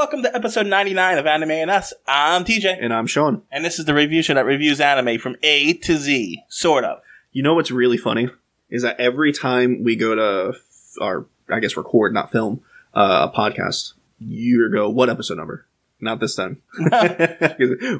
welcome to episode 99 of Anime and Us. I'm TJ. And I'm Shawn. And this is the review show that reviews anime from A to Z, sort of. You know what's really funny? Is that every time we go to record, not film, a podcast, you go, what episode number? Not this time.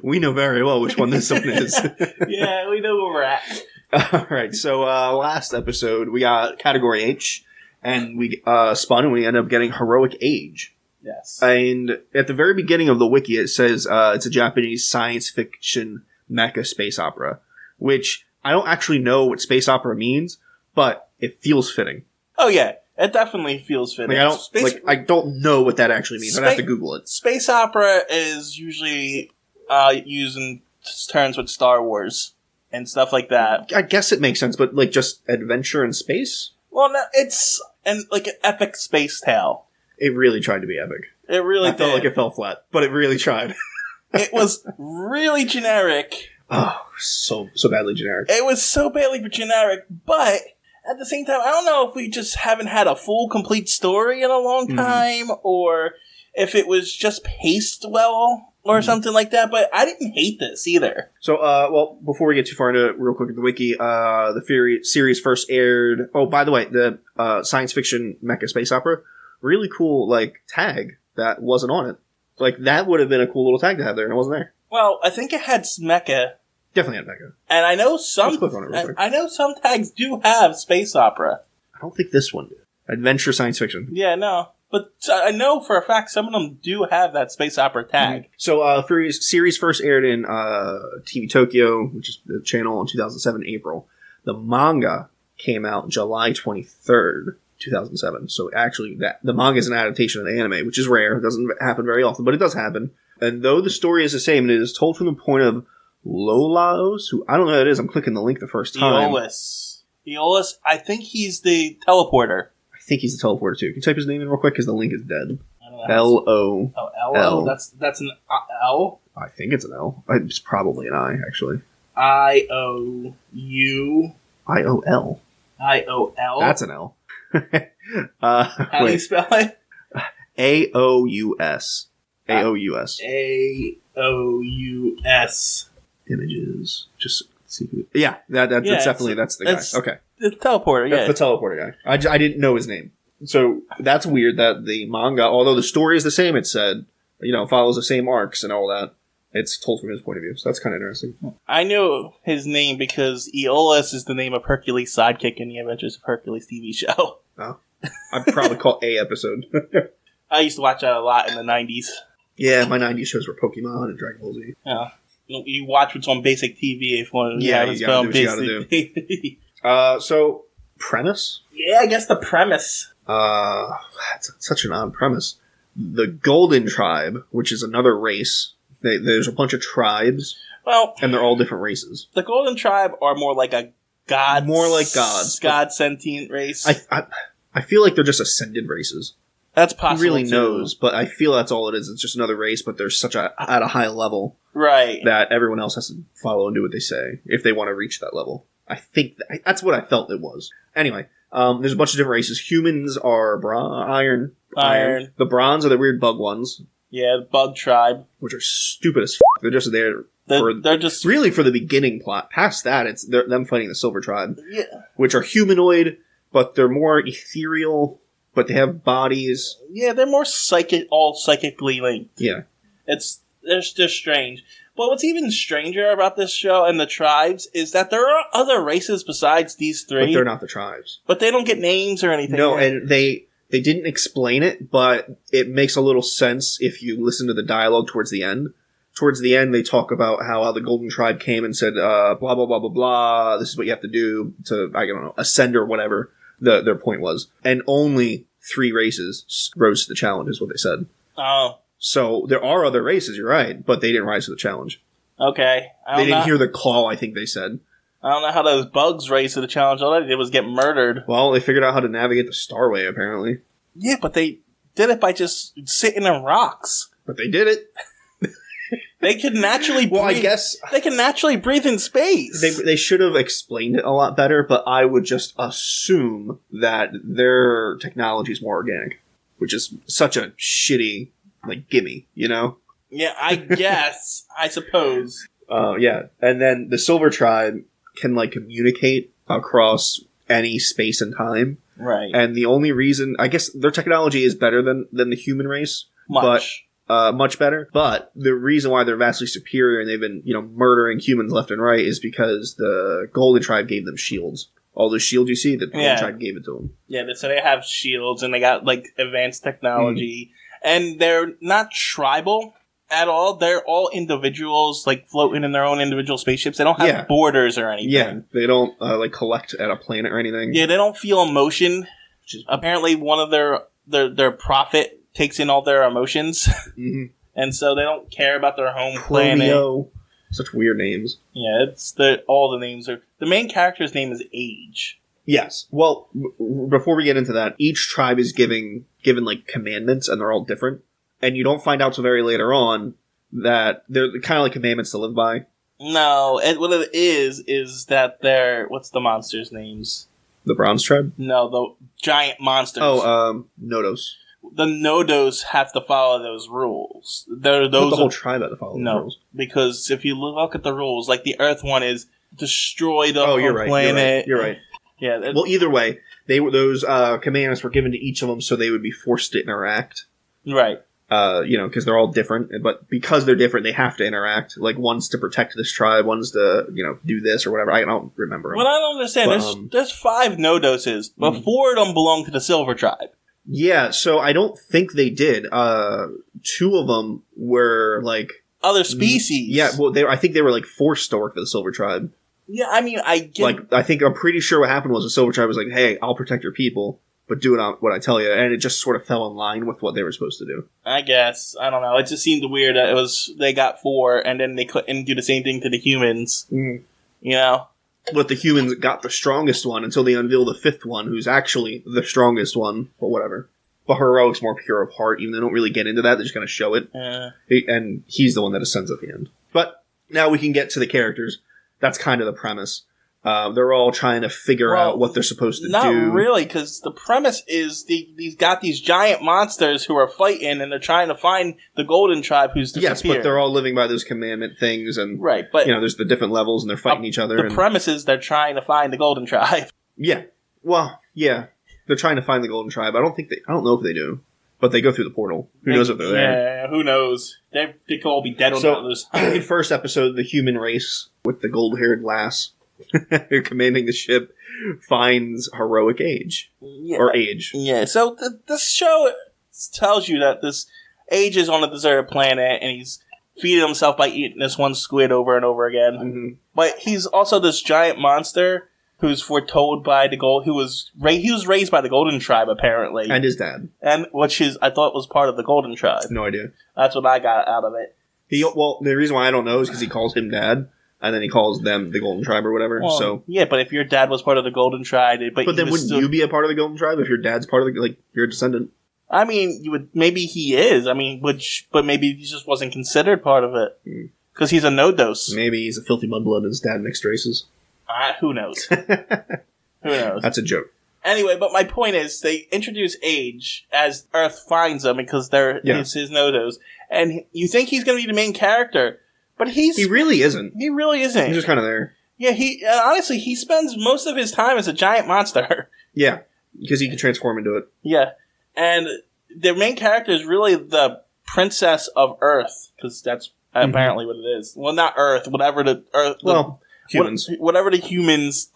We know very well which one this one is. Yeah, we know where we're at. All right, so last episode, we got Category H, and we spun, and we ended up getting Heroic Age. Yes. And at the very beginning of the wiki, it says it's a Japanese science fiction mecha space opera, which I don't actually know what space opera means, but it feels fitting. Oh, yeah. It definitely feels fitting. I don't know what that actually means. I'd have to Google it. Space opera is usually used in terms with Star Wars and stuff like that. I guess it makes sense, but just adventure in space? Well, no, it's an epic space tale. It really tried to be epic. It really did. I felt like it fell flat, but it really tried. It was really generic. Oh, so badly generic. It was so badly generic, but at the same time, I don't know if we just haven't had a full, complete story in a long time, or if it was just paced well, or something like that, but I didn't hate this either. So, before we get too far into it, real quick at the wiki, the series first aired... Oh, by the way, the science fiction mecha space opera, really cool, tag that wasn't on it. That would have been a cool little tag to have there, and it wasn't there. Well, I think it had mecha. Definitely had mecha. And I know some... I know some tags do have space opera. I don't think this one did. Adventure science fiction. Yeah, no. But I know for a fact some of them do have that space opera tag. So, series first aired in TV Tokyo, which is the channel, in 2007, April. The manga came out July 23rd, 2007. So, actually, the manga is an adaptation of the anime, which is rare. It doesn't happen very often, but it does happen. And though the story is the same, it is told from the point of Lolaos, who, I don't know who it is. I'm clicking the link the first time. Eolus, I think he's the teleporter. I think he's the teleporter too. Can you type his name in real quick because the link is dead? L-O. Oh, L-O. That's an L? I think it's an L. It's probably an I, actually. I-O-U. I-O-L. I-O-L? That's an L. How do you spell it? A-O-U-S. A-O-U-S. A-O-U-S. Images. Just see who... Yeah, that's definitely... That's the guy. Okay. The teleporter, yeah. That's the teleporter guy. I didn't know his name. So, that's weird that the manga, although the story is the same, it said, follows the same arcs and all that, it's told from his point of view. So, that's kind of interesting. I knew his name because Eolus is the name of Hercules' sidekick in the Adventures of Hercules TV show. Oh. I'd probably call A episode. I used to watch that a lot in the 90s. Yeah, my 90s shows were Pokemon and Dragon Ball Z. Yeah. You watch what's on basic TV if one you gotta do what you gotta do. So, premise? Yeah, I guess the premise. It's such an odd premise. The Golden Tribe, which is another race, there's a bunch of tribes, and they're all different races. The Golden Tribe are more like a god... More like gods. God-sentient race. I feel like they're just ascended races. That's possible, Who really knows, but I feel that's all it is. It's just another race, but they're at a high level. Right. That everyone else has to follow and do what they say if they want to reach that level. I think that's what I felt it was. Anyway, there's a bunch of different races. Humans are iron. The bronze are the weird bug ones. Yeah, the bug tribe. Which are stupid as f***. They're just there they're just really for the beginning plot. Past that, it's them fighting the silver tribe. Yeah. Which are humanoid, but they're more ethereal, but they have bodies. Yeah, they're more psychically linked. Yeah. They're just strange. But what's even stranger about this show and the tribes is that there are other races besides these three. But they're not the tribes. But they don't get names or anything. No, and they didn't explain it, but it makes a little sense if you listen to the dialogue towards the end. Towards the end, they talk about how the Golden Tribe came and said, blah, blah, blah, blah, blah, this is what you have to do to, I don't know, ascend or whatever their point was. And only 3 races rose to the challenge, is what they said. Oh. So, there are other races, you're right, but they didn't rise to the challenge. Okay. They didn't hear the call, I think they said. I don't know how those bugs raised to the challenge. All they did was get murdered. Well, they figured out how to navigate the Starway, apparently. Yeah, but they did it by just sitting in rocks. But they did it. They can naturally breathe. Well, I guess... They can naturally breathe in space. They should have explained it a lot better, but I would just assume that their technology is more organic, which is such a shitty like, gimme, you know? Yeah, I guess. I suppose. Yeah. And then the Silver Tribe can, like, communicate across any space and time. Right. And the only reason, I guess their technology is better than the human race. Much. Much better. But the reason why they're vastly superior and they've been, murdering humans left and right is because the Golden Tribe gave them shields. All those shields you see, the Golden Tribe gave it to them. Yeah, so they have shields and they got, like, advanced technology. And they're not tribal at all. They're all individuals, like, floating in their own individual spaceships. They don't have borders or anything. Yeah, they don't, collect at a planet or anything. Yeah, they don't feel emotion. Apparently, one of their prophet takes in all their emotions. Mm-hmm. And so they don't care about their home planet. Such weird names. Yeah, all the names are... The main character's name is Age. Yes. Well, before we get into that, each tribe is given, like, commandments, and they're all different. And you don't find out till very later on that they're kind of like commandments to live by. No, what it is that they're... What's the monsters' names? The Bronze Tribe? No, the giant monsters. Nodos. The Nodos have to follow those rules. The whole tribe have to follow those rules. Because if you look at the rules, like the Earth one is destroy the whole planet. You're right. Yeah. Well, either way, those commandments were given to each of them, so they would be forced to interact. Right. Because they're all different, but because they're different, they have to interact. Like, one's to protect this tribe, one's to, do this or whatever. I don't remember. Well, I don't understand. There's 5 Nodoses, but 4 of them belong to the Silver Tribe. Yeah, so I don't think they did. 2 of them were, like... Other species. Yeah, well, I think they were, like, forced to work for the Silver Tribe. Yeah, I mean, I'm pretty sure what happened was the Silver Tribe was like, hey, I'll protect your people, but do what I tell you. And it just sort of fell in line with what they were supposed to do. I guess. I don't know. It just seemed weird that they got 4, and then they couldn't do the same thing to the humans. Mm. But the humans got the strongest one until they unveil the 5th one, who's actually the strongest one, but whatever. But Heroic's more pure of heart, even though they don't really get into that, they're just going to show it. And he's the one that ascends at the end. But now we can get to the characters. That's kind of the premise. They're all trying to figure out what they're supposed to do. Not really, because the premise is these got these giant monsters who are fighting, and they're trying to find the Golden Tribe who's disappeared. Yes, but they're all living by those commandment things, and right, but there's the different levels, and they're fighting each other. The premise is they're trying to find the Golden Tribe. Yeah, well, yeah, they're trying to find the Golden Tribe. I don't know if they do, but they go through the portal. Who knows if they're there? Yeah, who knows? They could all be dead on the other side. In first episode, the human race with the gold-haired lass commanding the ship finds Heroic Age. Or Age. Yeah, so this show tells you that this Age is on a deserted planet, and he's feeding himself by eating this one squid over and over again. Mm-hmm. But he's also this giant monster who's foretold by he was raised by the Golden Tribe, apparently. And his dad. And I thought was part of the Golden Tribe. No idea. That's what I got out of it. The reason why I don't know is because he calls him dad. And then he calls them the Golden Tribe or whatever. Well, so yeah, but if your dad was part of the Golden Tribe, but then wouldn't you be a part of the Golden Tribe if your dad's part of you're a descendant? I mean, you would. Maybe he is. I mean, but maybe he just wasn't considered part of it because he's a Nodos. Maybe he's a filthy mudblood and his dad mixed races. Who knows? Who knows? That's a joke. Anyway, but my point is, they introduce Age as Earth finds him because it's his Nodos, and you think he's going to be the main character. But he really isn't. He really isn't. He's just kind of there. Yeah, honestly, he spends most of his time as a giant monster. Yeah, because he can transform into it. Yeah, and the main character is really the princess of Earth, because that's apparently what it is. Well, not Earth, whatever the Earth. Humans. Whatever the humans'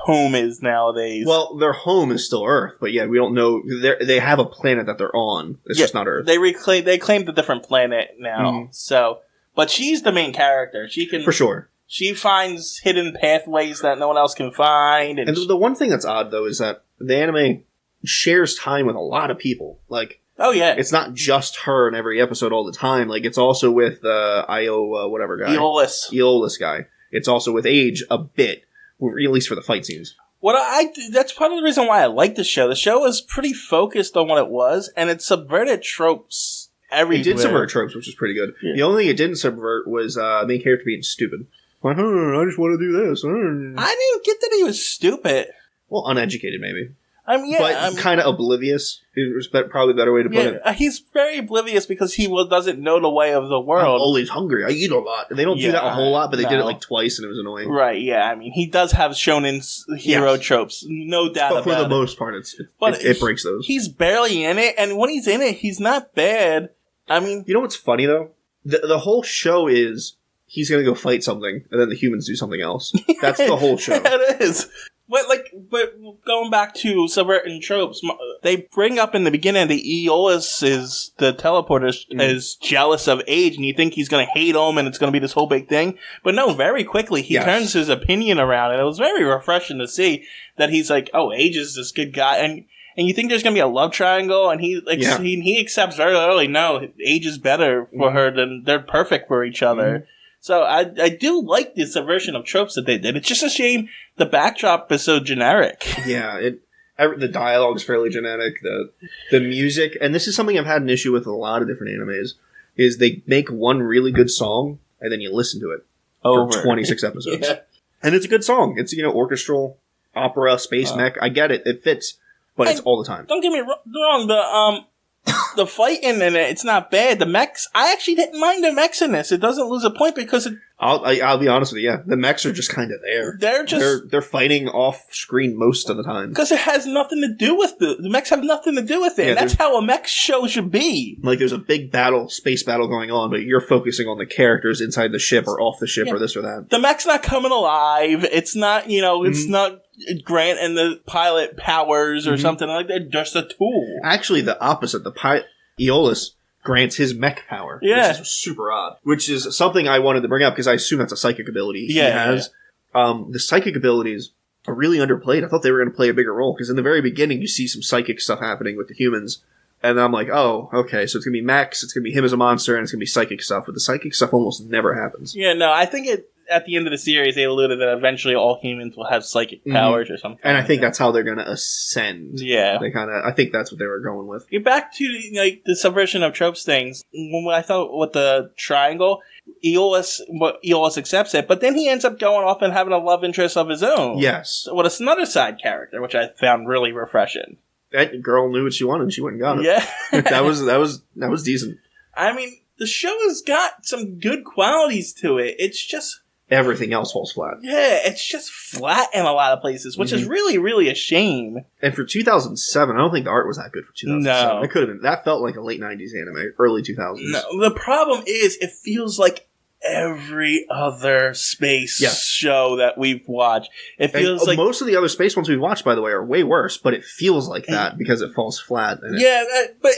home is nowadays. Well, their home is still Earth, but yeah, we don't know. They have a planet that they're on. It's just not Earth. They claimed a different planet now, so... But she's the main character. She can... For sure. She finds hidden pathways that no one else can find. And the one thing that's odd, though, is that the anime shares time with a lot of people. Like... Oh, yeah. It's not just her in every episode all the time. Like, it's also with whatever guy. Eolus guy. It's also with Age a bit, at least for the fight scenes. That's part of the reason why I like the show. The show is pretty focused on what it was, and it subverted tropes. Everywhere. It did subvert tropes, which is pretty good. Yeah. The only thing it didn't subvert was the main character being stupid. Like, I just want to do this. I didn't get that he was stupid. Well, uneducated, maybe. I mean, yeah, but kind of oblivious. Is probably a better way to put it. He's very oblivious because he doesn't know the way of the world. I'm always hungry. I eat a lot. They don't do that a whole lot, but they did it like twice, and it was annoying. Right? Yeah. I mean, he does have shonen's hero tropes, no doubt about it. But for the most part, it breaks those. He's barely in it, and when he's in it, he's not bad. I mean, you know what's funny though? The whole show is he's going to go fight something, and then the humans do something else. That's the whole show. It is. But going back to subverting tropes, they bring up in the beginning that Aeolus is the teleporter is jealous of Age, and you think he's going to hate him, and it's going to be this whole big thing. But no, very quickly he turns his opinion around, and it was very refreshing to see that he's like, "Oh, Age is this good guy," and you think there's going to be a love triangle, and he accepts very early. No, Age is better for her than they're perfect for each other. Mm-hmm. So I do like the subversion of tropes that they did. It's just a shame the backdrop is so generic. Yeah, the dialogue is fairly generic. The music, and this is something I've had an issue with a lot of different animes, is they make one really good song and then you listen to it for 26 episodes. Yeah. And it's a good song. It's orchestral, opera, space mech. I get it. It fits, but it's all the time. Don't get me wrong. The fighting in it, it's not bad. The mechs, I actually didn't mind the mechs in this. It doesn't lose a point because I'll be honest with you. Yeah, the mechs are just kind of there. They're fighting off screen most of the time because it has nothing to do with the mechs. Have nothing to do with it. Yeah, and that's how a mech show should be. Like there's a big space battle going on, but you're focusing on the characters inside the ship or off the ship or this or that. The mech's not coming alive. It's not it's not Grant and the pilot powers or something like that. Just a tool. Actually, the opposite. The pilot Aeolus grants his mech power, which is super odd. Which is something I wanted to bring up because I assume that's a psychic ability he has. The psychic abilities are really underplayed. I thought they were going to play a bigger role because in the very beginning you see some psychic stuff happening with the humans, and I'm like, oh, okay, so it's going to be Max, it's going to be him as a monster, and it's going to be psychic stuff. But the psychic stuff almost never happens. Yeah, no, I think at the end of the series, they alluded that eventually all humans will have psychic powers or something. And I think that's how they're going to ascend. Yeah. I think that's what they were going with. Get back to the subversion of tropes things. When I thought with the triangle, Aeolus accepts it, but then he ends up going off and having a love interest of his own. Yes. With another side character, which I found really refreshing. That girl knew what she wanted and she went and got it. Yeah. that was decent. I mean, the show has got some good qualities to it. It's just everything else falls flat. Yeah, it's just flat in a lot of places, which is really, really a shame. And for 2007, I don't think the art was that good for 2007. No. It could have been. That felt like a late 90s anime, early 2000s. No, the problem is it feels like every other space show that we've watched. It feels like most of the other space ones we've watched, by the way, are way worse, but it feels like that because it falls flat. But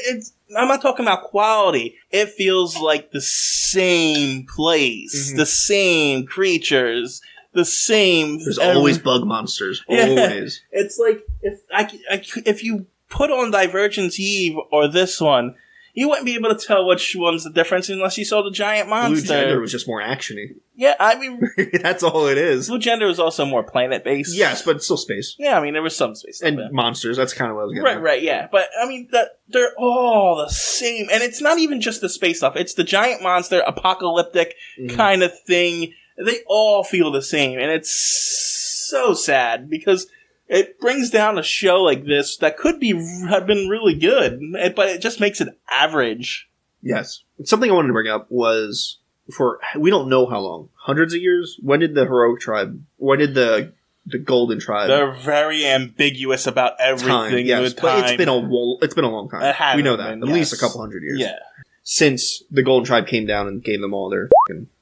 I'm not talking about quality. It feels like the same place, the same creatures, the same. There's always bug monsters. Always. It's like if you put on Divergence Eve or this one, you wouldn't be able to tell which one's the difference unless you saw the giant monster. Blue Gender was just more action-y. Yeah, I mean... That's all it is. Blue Gender was also more planet-based. Yes, but it's still space. Yeah, I mean, there was some space. And monsters, that's kind of what I was getting at. Right, yeah. But, I mean, they're all the same. And it's not even just the space stuff. It's the giant monster, apocalyptic kind of thing. They all feel the same. And it's so sad because it brings down a show like this that could have been really good, but it just makes it average. Yes. Something I wanted to bring up was, we don't know how long, hundreds of years? When did the Heroic Tribe, when did the Golden Tribe? They're very ambiguous about everything. Yes, but it's been a long time. We know that. At least a couple hundred years. Yeah. Since the Golden Tribe came down and gave them all their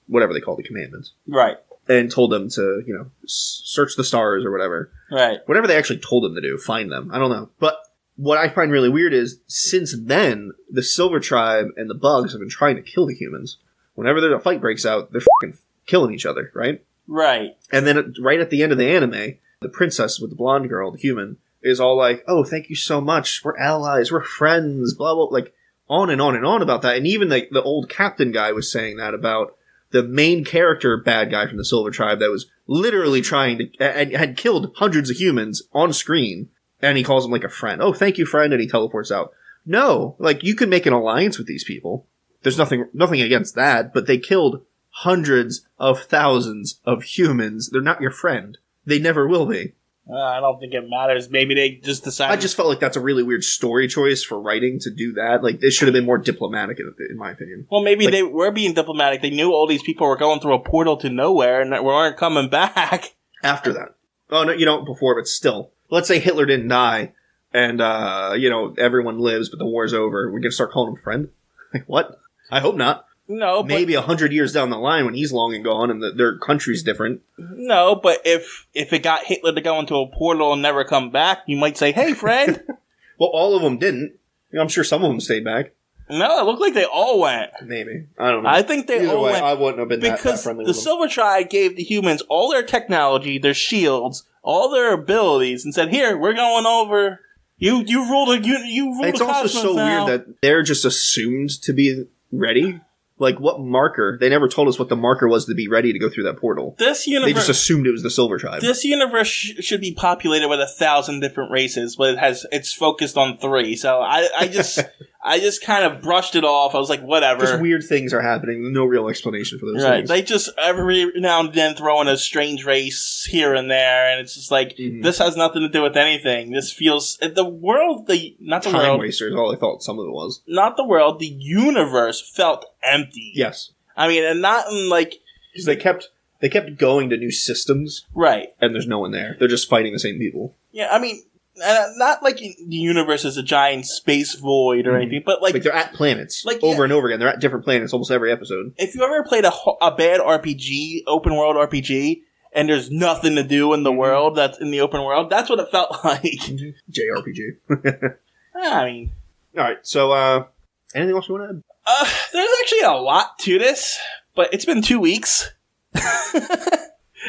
whatever they call the commandments. Right. And told them to, search the stars or whatever. Right. Whatever they actually told them to do, find them. I don't know. But what I find really weird is, since then, the Silver Tribe and the bugs have been trying to kill the humans. Whenever a fight breaks out, they're fucking killing each other, right? Right. And then right at the end of the anime, the princess with the blonde girl, the human, is all like, oh, thank you so much. We're allies. We're friends. Blah, blah, like, on and on and on about that. And even the old captain guy was saying that about the main character bad guy from the Silver Tribe that was literally trying to, and had killed hundreds of humans on screen, and he calls him like a friend. Oh, thank you, friend, and he teleports out. No, like, you can make an alliance with these people. There's nothing against that, but they killed hundreds of thousands of humans. They're not your friend. They never will be. I don't think it matters. Maybe they just decided... I just felt like that's a really weird story choice for writing to do that. Like, this should have been more diplomatic, in my opinion. Well, maybe they were being diplomatic. They knew all these people were going through a portal to nowhere and weren't coming back. After that. Oh, no, before, but still. Let's say Hitler didn't die, and, everyone lives, but the war's over. We're going to start calling him friend? Like, what? I hope not. No, but... Maybe 100 years down the line when he's long and gone and their country's different. No, but if it got Hitler to go into a portal and never come back, you might say, hey, friend. Well, all of them didn't. I'm sure some of them stayed back. No, it looked like they all went. Maybe. I don't know. I think they all went. I wouldn't have been that friendly with them. Because the Silver Tribe gave the humans all their technology, their shields, all their abilities, and said, here, we're going over. You rule the cosmos. It's also so weird that they're just assumed to be ready. Like, what marker? They never told us what the marker was to be ready to go through that portal. This universe... They just assumed it was the Silver Tribe. This universe should be populated with 1,000 different races, but it's focused on 3. So I just kind of brushed it off. I was like, whatever. Just weird things are happening. No real explanation for those things. They just every now and then throw in a strange race here and there, and it's just like, this has nothing to do with anything. This feels... The world... Not the Time world... wasters, all I thought some of it was. Not the world. The universe felt empty. Yes. I mean, and not in like... Because they kept going to new systems. Right. And there's no one there. They're just fighting the same people. Yeah, I mean... not like the universe is a giant space void or anything, but like they're at planets over and over again. They're at different planets almost every episode. If you ever played a bad RPG, open world RPG, and there's nothing to do in the world that's in the open world, that's what it felt like. JRPG. I mean... Alright, so, anything else you want to add? There's actually a lot to this, but it's been 2 weeks.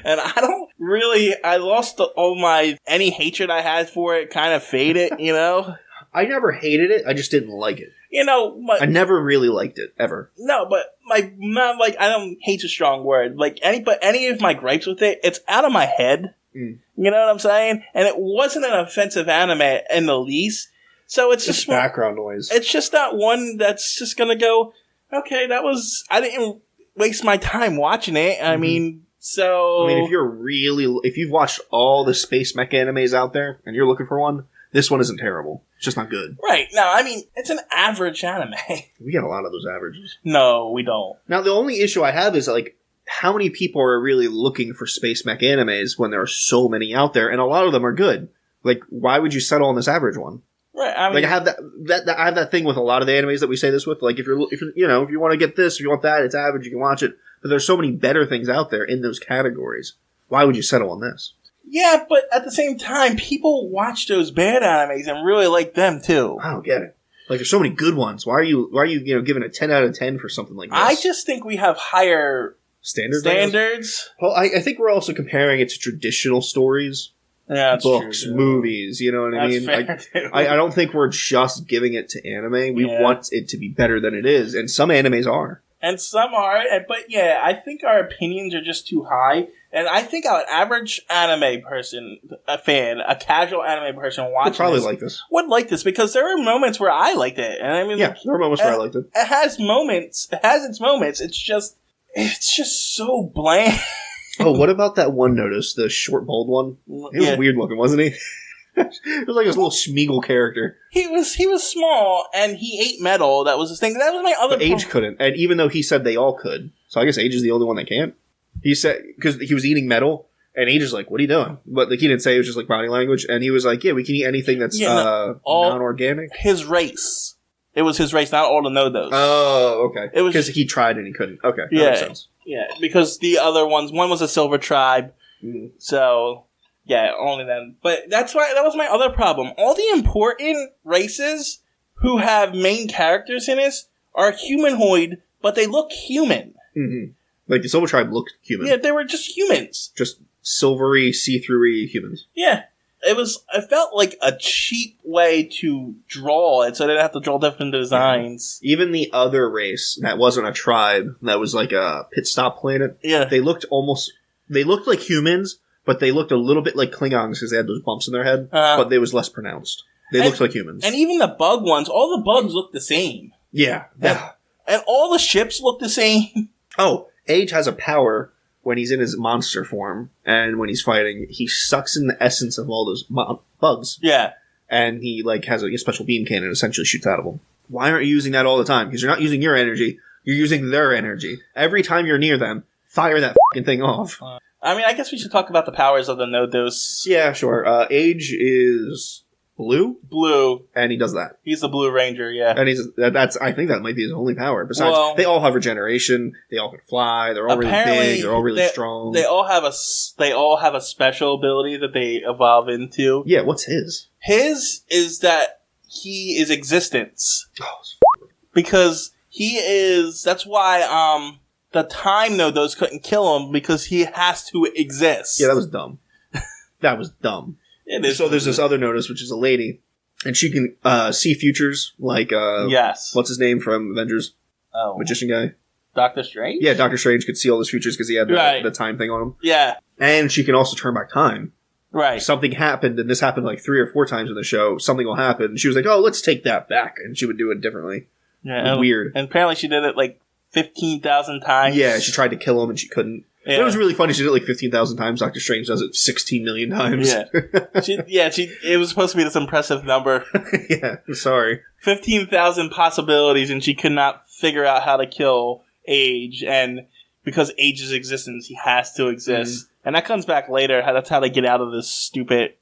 And I lost any hatred I had for it kind of faded, I never hated it, I just didn't like it. I never really liked it, ever. No, but I don't, hate's a strong word. Any of my gripes with it, it's out of my head. You know what I'm saying? And it wasn't an offensive anime in the least. So it's just background noise. It's just not one that's just gonna go, okay, I didn't waste my time watching it. I mean, if you've watched all the space mech animes out there and you're looking for one, this one isn't terrible. It's just not good. Right. No, I mean, it's an average anime. We get a lot of those averages. No, we don't. Now, the only issue I have is, how many people are really looking for space mech animes when there are so many out there, and a lot of them are good? Why would you settle on this average one? Right. I mean, I have that thing with a lot of the animes that we say this with. If you want to get this, if you want that, it's average, you can watch it. But there's so many better things out there in those categories. Why would you settle on this? Yeah, but at the same time, people watch those bad animes and really like them too. I don't get it. There's so many good ones. Why are you giving a 10 out of 10 for something like this? I just think we have higher standards. Well, I think we're also comparing it to traditional stories. Yeah, books, true, movies, you know what I mean? I don't think we're just giving it to anime. We want it to be better than it is, and some animes are. And some are, but yeah, I think our opinions are just too high. And I think an average anime person, a casual anime person watching would like this because there are moments where I liked it. And I mean, there are moments where I liked it. It has moments. It has its moments. It's just so bland. Oh, what about that one notice? The short, bald one? He was weird looking, wasn't he? It was like this little Schmeagle character. He was small, and he ate metal. That was his thing. That was my other. But Age couldn't, and even though he said they all could, so I guess Age is the only one that can't. He said because he was eating metal, and Age is like, "What are you doing?" But he didn't say. It was just body language, and he was like, "Yeah, we can eat anything that's non-organic." His race. It was his race, not all the no-dos. Oh, okay. It was because he tried and he couldn't. Okay, that makes sense. Yeah, because the other one was a Silver Tribe, so. Yeah, only then. But that was my other problem. All the important races who have main characters in this are humanoid, but they look human. Mm-hmm. The Silver Tribe looked human. Yeah, they were just humans. Just silvery, see-through-y humans. Yeah. It felt like a cheap way to draw it, so I didn't have to draw different designs. Even the other race that wasn't a tribe, that was like a pit stop planet, they looked like humans, but they looked a little bit like Klingons because they had those bumps in their head, but they was less pronounced. They looked like humans. And even the bug ones, all the bugs look the same. Yeah. And all the ships look the same. Oh, Age has a power when he's in his monster form and when he's fighting, he sucks in the essence of all those bugs. Yeah. And he like has a special beam cannon essentially shoots out of them. Why aren't you using that all the time? Because you're not using your energy. You're using their energy. Every time you're near them, fire that fucking thing off. I mean, I guess we should talk about the powers of the no-dose. Yeah, sure. Age is blue. Blue. And he does that. He's the Blue Ranger, yeah. And I think that might be his only power. Besides, they all have regeneration. They all can fly. They're all really big. They're all really strong. They all have a special ability that they evolve into. Yeah, what's his? His is that he is existence. Oh, because he is... That's why the time no-dose couldn't kill him, because he has to exist. Yeah, that was dumb. That was dumb. It is. So there's this other notice, which is a lady, and she can see futures, like, yes. What's his name from Avengers? Oh. Magician guy? Doctor Strange? Yeah, Doctor Strange could see all his futures because he had the time thing on him. Yeah. And she can also turn back time. Right. If something happened, and this happened like 3 or 4 times in the show, something will happen, and she was like, oh, let's take that back, and she would do it differently. Yeah. Weird. And apparently she did it like 15,000 times. Yeah, she tried to kill him, and she couldn't. Yeah. It was really funny. She did it like 15,000 times. Doctor Strange does it 16 million times. Yeah. It was supposed to be this impressive number. Yeah, sorry. 15,000 possibilities, and she could not figure out how to kill Age. And because Age's existence, he has to exist. And that comes back later. That's how they get out of this stupid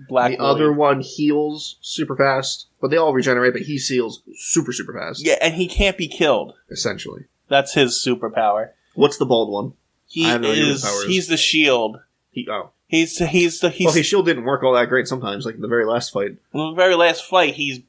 black void. Other one heals super fast, but they all regenerate, but he heals super, super fast. Yeah, and he can't be killed. Essentially. That's his superpower. What's the bald one? He's the shield. He's his shield didn't work all that great sometimes, like in the very last fight. In the very last fight, he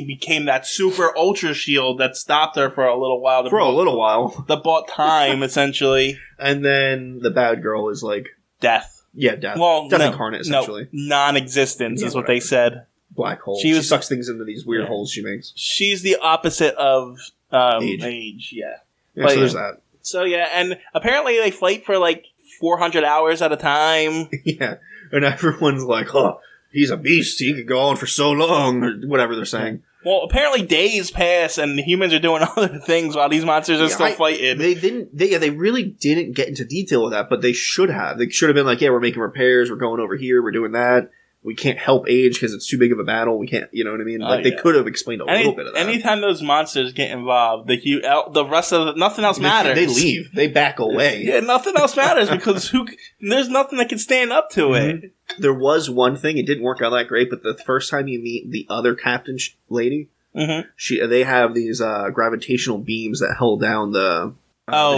became that super ultra shield that stopped her for a little while. That bought time, essentially. And then the bad girl is like... Death. Yeah, death. Well, death incarnate, essentially. Non-existence is what they said. Black hole. She sucks things into these weird holes she makes. She's the opposite of Age. Yeah. So there's that. So yeah, and apparently they fight for like 400 hours at a time. Yeah, and everyone's like, "Oh, he's a beast. He could go on for so long," or whatever they're saying. Well, apparently days pass, and the humans are doing other things while these monsters are still fighting. They really didn't get into detail with that, but they should have. They should have been like, "Yeah, we're making repairs. We're going over here. We're doing that. We can't help Age because it's too big of a battle. We can't, you know what I mean? They could have explained a little bit of that. Anytime those monsters get involved, the rest of nothing else matters. They leave. They back away. Yeah, nothing else matters because there's nothing that can stand up to it. There was one thing. It didn't work out that great, but the first time you meet the other captain lady, they have these gravitational beams that held down the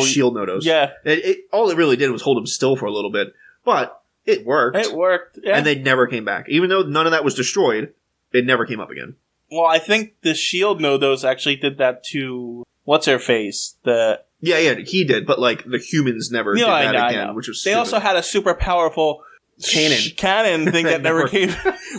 shield nodos. Yeah. All it really did was hold them still for a little bit, but... It worked. Yeah. And they never came back. Even though none of that was destroyed, it never came up again. Well, I think the shield nodos actually did that to... What's-her-face? Yeah, he did. But, like, the humans never did that again, which was stupid. They also had a super powerful... Cannon thing that never came...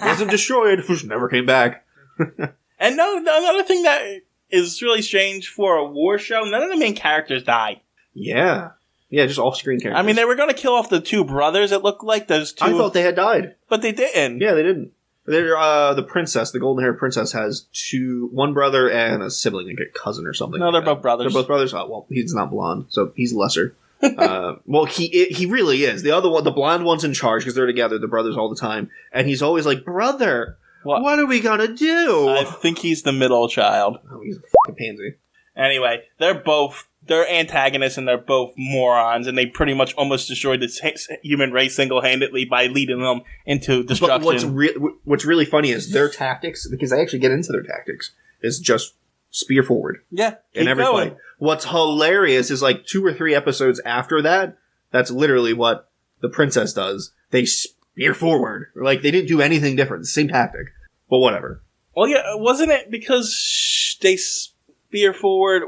wasn't destroyed, which never came back. And another thing that is really strange for a war show, none of the main characters died. Yeah. Yeah, just off-screen characters. I mean, they were going to kill off the 2 brothers, it looked like. Those 2... I thought they had died. But they didn't. Yeah, they didn't. The princess, the golden-haired princess, has 1 brother and a sibling, like a cousin or something. No, they're both brothers. They're both brothers? Oh, well, he's not blonde, so he's lesser. Well, he really is. The other one, the blonde one's in charge, because they're together, the brothers all the time. And he's always like, brother, what are we going to do? I think he's the middle child. Oh, he's a fucking pansy. Anyway, they're antagonists and they're both morons, and they pretty much almost destroyed the human race single-handedly by leading them into destruction. But what's really funny is their tactics, because they actually get into their tactics, is just spear forward. Yeah, in every fight. What's hilarious is like 2 or 3 episodes after that, that's literally what the princess does. They spear forward. Like, they didn't do anything different. The same tactic. But whatever. Well, yeah, wasn't it because they spear forward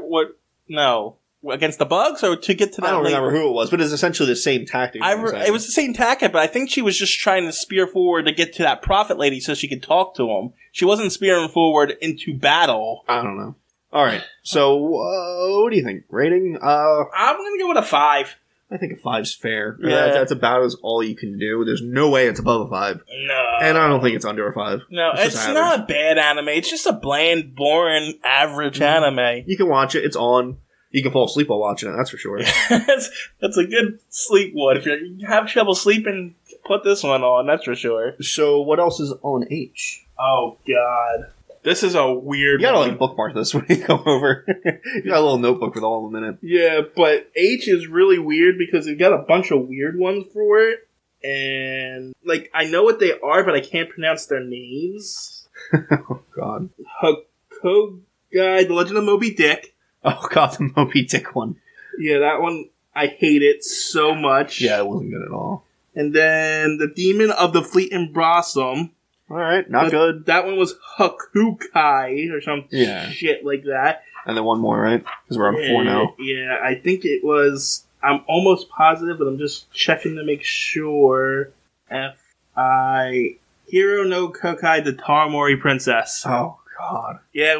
No. Against the bugs, or to get to that? I don't remember who it was, but it's essentially the same tactic. It was the same tactic, but I think she was just trying to spear forward to get to that prophet lady so she could talk to him. She wasn't spearing forward into battle. I don't know. All right, so what do you think? Rating? I'm going to go with a 5. I think a 5's fair. Yeah. That's about as all you can do. There's no way it's above a 5. No. And I don't think it's under a 5. No, it's not a bad anime. It's just a bland, boring, average anime. You can watch it. It's on. You can fall asleep while watching it, that's for sure. That's a good sleep one. If you have trouble sleeping, put this one on, that's for sure. So, what else is on H? Oh, God. This is a weird You gotta, one. like, bookmark this when you go over. You got a little notebook with all of them in it. Yeah, but H is really weird because it got a bunch of weird ones for it. And, like, I know what they are, but I can't pronounce their names. Oh, God. Guy, The Legend of Moby Dick. Oh, God, the Moby Dick one. Yeah, that one, I hate it so much. Yeah, it wasn't good at all. And then The Demon of the Fleet and Blossom. Alright, not good. That one was Hakukai or some shit like that. And then one more, right? Because we're on 4 now. Yeah, I think it was... I'm almost positive, but I'm just checking to make sure. F.I. Hiro no Kokai, the Taramori Princess. Oh, God. Yeah,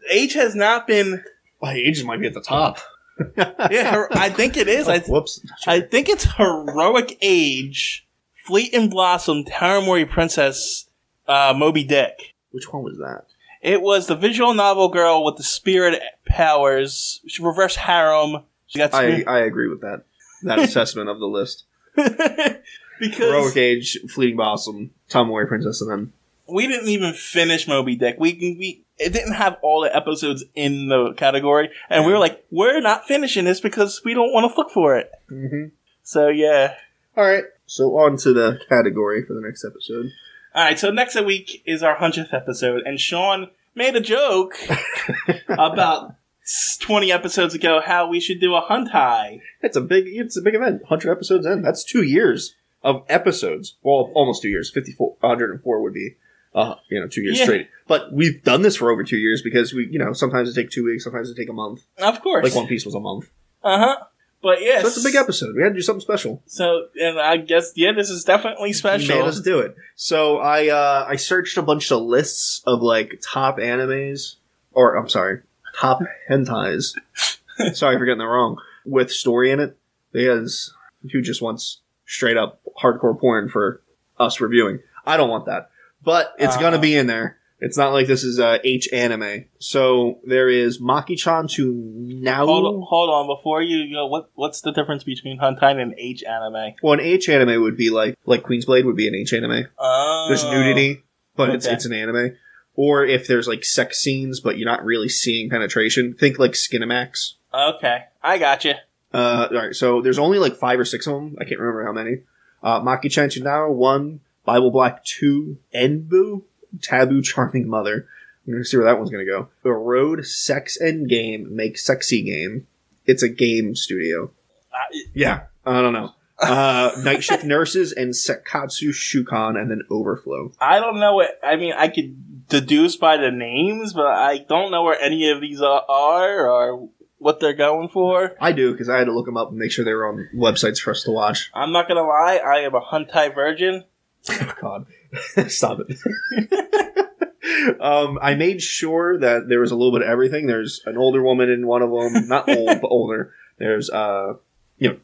H has not been... Well, Ages might be at the top. Yeah, I think it is. Whoops. I think it's Heroic Age, Fleet and Blossom, Taramori Princess, Moby Dick. Which one was that? It was the visual novel girl with the spirit powers. She reverse harem. She got I agree with that assessment of the list. because Heroic Age, Fleeting Blossom, Taramori Princess, and then... We didn't even finish Moby Dick. It didn't have all the episodes in the category, and we were like, we're not finishing this because we don't want to look for it. Mm-hmm. So, yeah. Alright, so on to the category for the next episode. Alright, so next week is our 100th episode, and Shawn made a joke about 20 episodes ago how we should do a Huntai. It's a big event. 100 episodes in. That's 2 years of episodes. Well, almost 2 years. 104 would be, 2 years straight. But we've done this for over 2 years because sometimes it takes 2 weeks, sometimes it takes a month. Of course. Like One Piece was a month. Uh-huh. But yes. So it's a big episode. We had to do something special. So, and I guess, this is definitely special. Man, let's do it. So I searched a bunch of lists of like top animes, top hentais. Sorry for getting that wrong. With story in it. Because who just wants straight up hardcore porn for us reviewing? I don't want that. But it's gonna be in there. It's not like this is H anime. So there is Maki-chan to now. Hold on, before you go, what's the difference between Huntai and H anime? Well, an H anime would be like Queen's Blade would be an H anime. There's nudity, but it's an anime. Or if there's like sex scenes, but you're not really seeing penetration, think like Skinamax. Okay, I gotcha. Alright, so there's only like 5 or 6 of them. I can't remember how many. Maki-chan to now 1, Bible Black 2, Enbu. Taboo Charming Mother. I'm going to see where that one's going to go. The Road Sex and Game Make Sexy Game. It's a game studio. Yeah, I don't know. Night Shift Nurses and Sekatsu Shukan and then Overflow. I don't know I could deduce by the names, but I don't know where any of these are or what they're going for. I do, because I had to look them up and make sure they were on websites for us to watch. I'm not going to lie, I am a Huntai virgin. Oh, God. Stop it. I made sure that there was a little bit of everything. There's an older woman in one of them. Not old, but older. There's,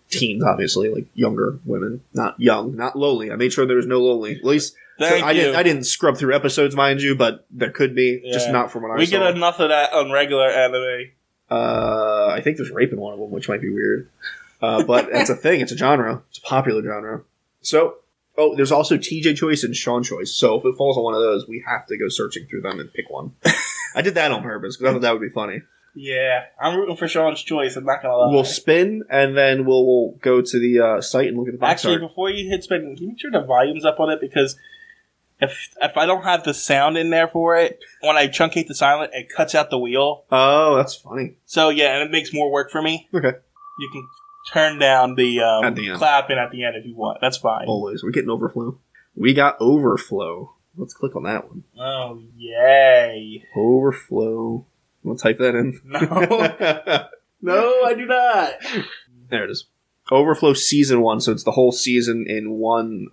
teens, obviously, like younger women. Not young, not lowly. I made sure there was no lowly. At least, I didn't scrub through episodes, mind you, but there could be. Yeah. Just not from what I saw. We get enough of that on regular anime. I think there's rape in one of them, which might be weird. But that's a thing. It's a genre. It's a popular genre. So... Oh, there's also TJ Choice and Shawn Choice. So if it falls on one of those, we have to go searching through them and pick one. I did that on purpose because I thought that would be funny. Yeah, I'm rooting for Shawn's Choice. I'm not going to lie. We'll spin, and then we'll go to the site and look at the box art. Before you hit spin, can you make sure the volume's up on it? Because if I don't have the sound in there for it, when I truncate the silent, it cuts out the wheel. Oh, that's funny. So, yeah, and it makes more work for me. Okay. You can turn down the end. clapping at the end if you want. That's fine. Always. We're getting Overflow. We got Overflow. Let's click on that one. Oh, yay. Overflow. We'll type that in. No. No, I do not. There it is. Overflow Season 1. So it's the whole season in one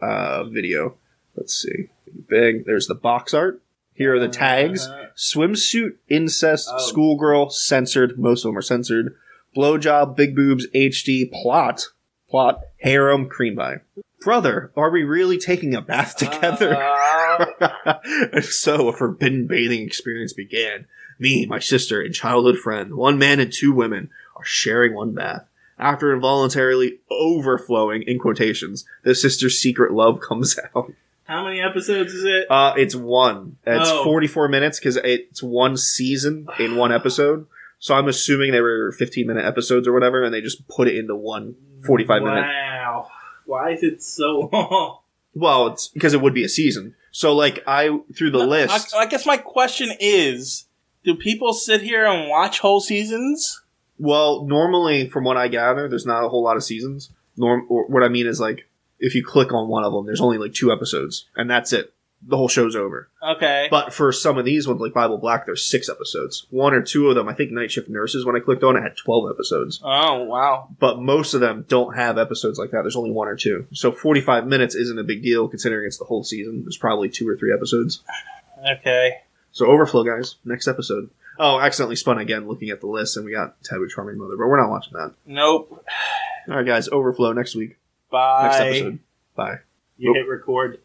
video. Let's see. Big. There's the box art. Here are the tags. Swimsuit, incest, schoolgirl, censored. Most of them are censored. Blowjob, big boobs, HD, plot, harem, cream pie. Brother, are we really taking a bath together? And so a forbidden bathing experience began. Me, my sister, and childhood friend, 1 man and 2 women, are sharing one bath. After involuntarily overflowing, in quotations, the sisters' secret love comes out. How many episodes is it? It's one. It's 44 minutes because it's one season in one episode. So I'm assuming they were 15-minute episodes or whatever, and they just put it into one 45-minute. Wow. Why is it so long? Well, it's because it would be a season. So, like, through the list... I guess my question is, do people sit here and watch whole seasons? Well, normally, from what I gather, there's not a whole lot of seasons. Or what I mean is, like, if you click on one of them, there's only, like, 2 episodes. And that's it. The whole show's over. Okay. But for some of these ones, like Bible Black, there's 6 episodes. 1 or 2 of them, I think Night Shift Nurses, when I clicked on it, had 12 episodes. Oh, wow. But most of them don't have episodes like that. There's only 1 or 2. So 45 minutes isn't a big deal, considering it's the whole season. There's probably 2 or 3 episodes. Okay. So Overflow, guys. Next episode. Oh, accidentally spun again looking at the list, and we got Taboo Charming Mother, but we're not watching that. Nope. All right, guys. Overflow next week. Bye. Next episode. Bye. You hit record.